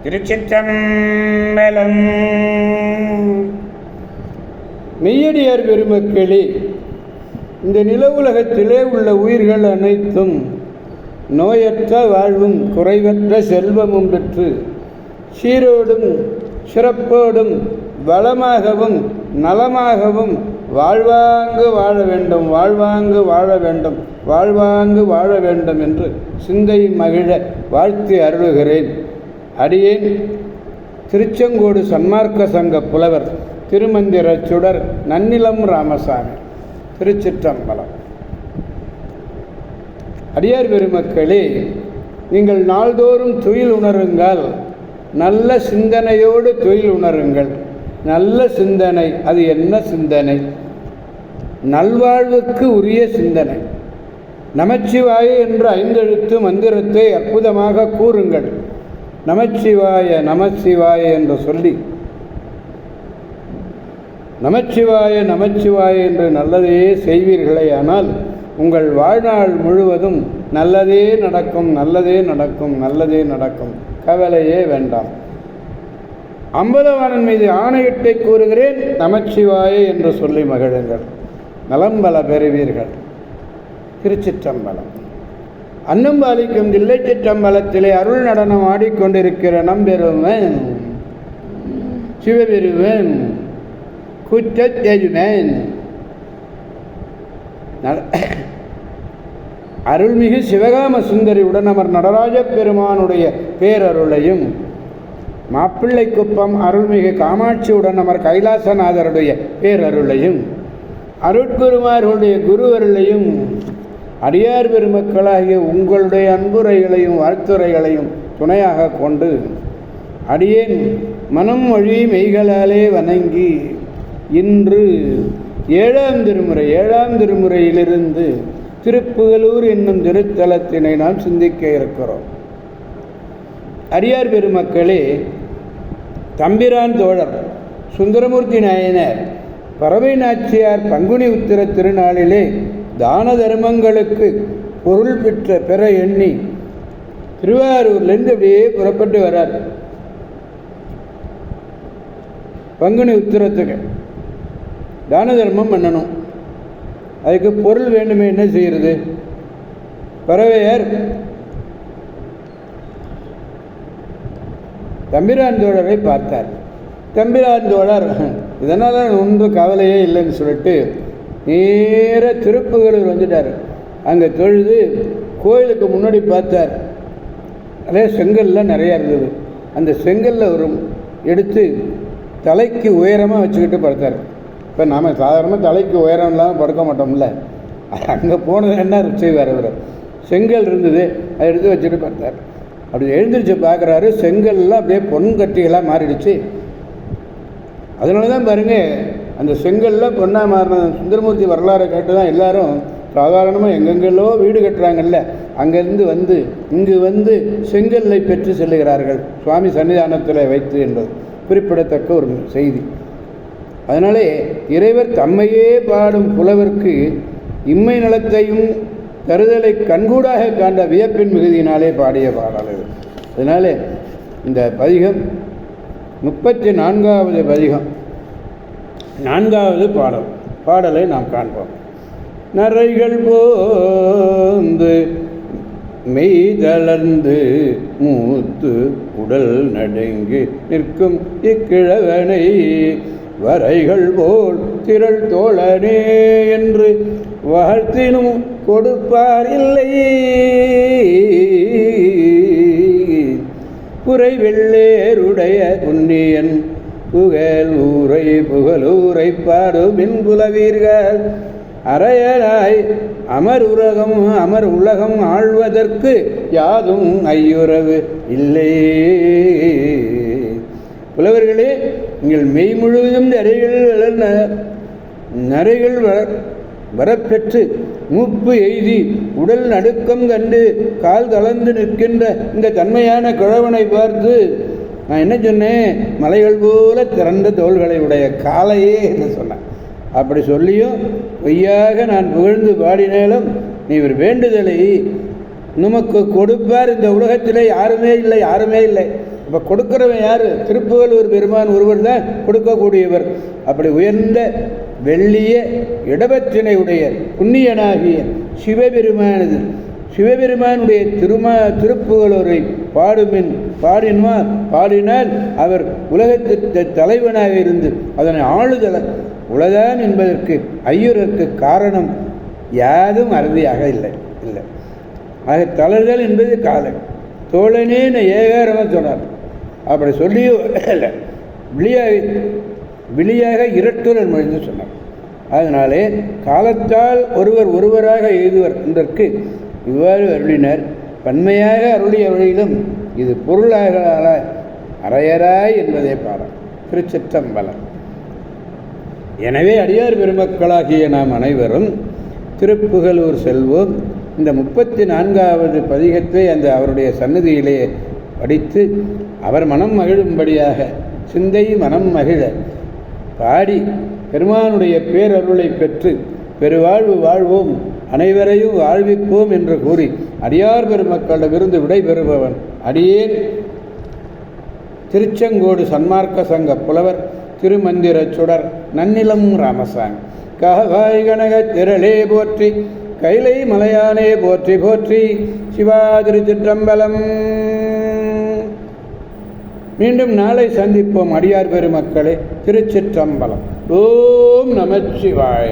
திருச்சிற்றம்பலம். மெய்யடியார் பெருமக்களே, இந்த நில உலகத்திலே உள்ள உயிர்கள் அனைத்தும் நோயற்ற வாழ்வும் குறைவற்ற செல்வமும் பெற்று சீரோடும் சிறப்போடும் வளமாகவும் நலமாகவும் வாழ்வாங்கு வாழ வேண்டும், வாழ்வாங்கு வாழ வேண்டும், வாழ்வாங்கு வாழ வேண்டும் என்று சிந்தை மகிழ வாழ்த்தி அருளுகிறேன். அடியேன் திருச்செங்கோடு சன்மார்க்க சங்க புலவர் திருமந்திர சுடர் நன்னிலம் ராமசாமி. திருச்சிற்றம்பலம். அடியார் பெருமக்களே, நீங்கள் நாள்தோறும் துயில் உணருங்கள், நல்ல சிந்தனையோடு துயில் உணருங்கள். நல்ல சிந்தனை, அது என்ன சிந்தனை? நல்வாழ்வுக்கு உரிய சிந்தனை. நமச்சிவாய என்ற 5 எழுத்து மந்திரத்தை அற்புதமாக கூறுங்கள். நமச்சிவாய நமச்சிவாய என்று சொல்லி நமச்சிவாய நமச்சிவாய என்று நல்லதே செய்வீர்களே, ஆனால் உங்கள் வாழ்நாள் முழுவதும் நல்லதே நடக்கும், நல்லதே நடக்கும், நல்லதே நடக்கும். கவலையே வேண்டாம். அம்பலவாணன் மீது ஆணையிட்டை கூறுகிறேன், நமச்சிவாய என்று சொல்லி மகிழுங்கள், நலம்பல பெறுவீர்கள். திருச்சிற்றம்பலம். அன்னம்பாலிக்கும் தில்லை சிற்றம்பலத்திலே அருள் நடனம் ஆடிக்கொண்டிருக்கிற நம்பெருவன் சிவபெருவன் குற்றத்தெழுவன் அருள்மிகு சிவகாம சுந்தரி உடனமர் நடராஜ பெருமானுடைய பேரருளையும், மாப்பிள்ளை குப்பம் அருள்மிகு காமாட்சி உடனமர் கைலாசநாதருடைய பேரருளையும், அருட்குருமார்களுடைய குருவருளையும், அடியார் பெருமக்களாகிய உங்களுடைய அன்புரைகளையும் வாழ்த்துரைகளையும் துணையாக கொண்டு அடியேன் மனம் மொழி மெய்களாலே வணங்கி இன்று 7ஆம் திருமுறையிலிருந்து திருப்புகலூர் என்னும் திருத்தலத்தினை நாம் சிந்திக்க இருக்கிறோம். அடியார் பெருமக்களே, தம்பிரான் தோழர் சுந்தரமூர்த்தி நாயனர் பறவை நாச்சியார் பங்குனி உத்திர திருநாளிலே தான தர்மங்களுக்கு பொருள் பெற எண்ணி திருவாரூர்லேருந்து அப்படியே புறப்பட்டு வரார். பங்குனி உத்திரத்துக்கு தான தர்மம் பண்ணணும், அதுக்கு பொருள் வேண்டுமே, என்ன செய்கிறது? பறவையார் தம்பிரான் தோழரை பார்த்தார். தம்பிரான் தோழர் இதனால் ஒன்றும் கவலையே இல்லைன்னு சொல்லிட்டு நேர திருப்புகலூர் வந்துட்டார். அங்கே தொழுது கோயிலுக்கு முன்னாடி பார்த்தார். அதே செங்கல்லாம் நிறையா இருந்தது. அந்த செங்கல்ல ஒரு எடுத்து தலைக்கு உயரமாக வச்சுக்கிட்டு படுத்தார். இப்போ நாம் சாதாரணமாக தலைக்கு உயரம் இல்லாமல் படுக்க மாட்டோம்ல, அங்கே போனது என்ன செய்வார் அவர்? செங்கல் இருந்தது, அதை எடுத்து வச்சுட்டு படுத்தார். அப்படி எழுந்திரிச்சு பார்க்குறாரு, செங்கல்லாம் அப்படியே பொன் கட்டிகளாக மாறிடுச்சு. அதனால தான் பாருங்கள், அந்த செங்கல்லாம் பொண்ணாக மாறின சுந்தரமூர்த்தி வரலாறை கேட்டு தான் எல்லாரும் சாதாரணமாக எங்கெங்கெல்லோ வீடு கட்டுறாங்கல்ல, அங்கேருந்து இங்கு வந்து செங்கல்லை பெற்று செல்லுகிறார்கள் சுவாமி சன்னிதானத்தில் வைத்து என்பது குறிப்பிடத்தக்க ஒரு செய்தி. அதனாலே இறைவர் தம்மையே பாடும் புலவர்க்கு இம்மை நலத்தையும் தருதலை கண்கூடாக காண்ட வியப்பின் மிகுதியினாலே பாடிய பாடல் இது. அதனாலே இந்த பதிகம் 34வது பதிகம், 4வது பாடலை நாம் காண்போம். நரைகள் போந்து மெய் தளர்ந்து மூத்து உடல் நடுங்கி நிற்கும் இக்கிழவனை வரைகள் போல் திரள் தோழனே என்று வாழ்த்தினும் கொடுப்பார் இல்லை. புரை வெள்ளேருடைய புண்ணியன் புகழூரை பாடும் புலவீர்கள் அரையராய் அமர் உலகம் ஆழ்வதற்கு யாதும் ஐயுறவு இல்லை. புலவர்களே, நீங்கள் மெய் முழுவதும் நரைகள் வரப்பெற்று மூப்பு எய்தி உடல் நடுக்கம் கண்டு கால் கலந்து நிற்கின்ற இந்த தன்மையான கிழவனை பார்த்து நான் என்ன சொன்னேன்? மலைகள் போல திறந்த தோள்களை உடைய காலையே என்று சொன்னேன். அப்படி சொல்லியும் பொய்யாக நான் புகழ்ந்து பாடினாலும் நீ ஒரு வேண்டுதலை நமக்கு கொடுப்பார். இந்த உலகத்திலே யாருமே இல்லை, யாருமே இல்லை. இப்போ கொடுக்கிறவன் யார்? திருப்புகலூர் பெருமான் ஒருவர் தான் கொடுக்கக்கூடியவர். அப்படி உயர்ந்த வெள்ளிய இடபத்தினை உடைய புண்ணியனாகிய சிவபெருமானது சிவபெருமானுடைய திருப்புகலூரை பாடினால் அவர் உலகத்திற்கு தலைவனாக இருந்து அதனை ஆளுதல் உலதான் என்பதற்கு ஐயருக்கு காரணம் யாதும் அறுதியாக இல்லை. ஆக தளர்தல் என்பது காலம். தோழனே ஏகாரமாக சொன்னார். அப்படி சொல்லியும் இல்லை, விழியாக இரட்டுதல் மொழிந்து சொன்னார். அதனாலே காலத்தால் ஒருவராக எய்துவர் என்பதற்கு இவ்வாறு அருளினர். பன்மையாக அருளிய வழியிலும் இது பொருளாக அறையராய் என்பதே பாடம். திருச்சிற்றம்பலம். எனவே அடியார் பெருமக்களாகிய நாம் அனைவரும் திருப்புகலூர் செல்வோம். இந்த 34வது பதிகத்தை அவருடைய சன்னதியிலே படித்து அவர் மனம் மகிழும்படியாக சிந்தை மனம் மகிழ பாடி பெருமானுடைய பேரருளை பெற்று பெருவாழ்வு வாழ்வோம், அனைவரையும் வாழ்விப்போம் என்று கூறி அடியார் பெருமக்களிடமிருந்து விடைபெறுபவன் அடியேன் திருச்செங்கோடு சன்மார்க்க சங்க புலவர் திருமந்திர சுடர் நன்னிலம் ராமசாமி. காவாய் கனக திரளே போற்றி, கைலை மலையானே போற்றி போற்றி. சிவா திருச்சிற்றம்பலம். மீண்டும் நாளை சந்திப்போம் அடியார் பெருமக்களே. திருச்சிற்றம்பலம். ஓம் நமச்சிவாய.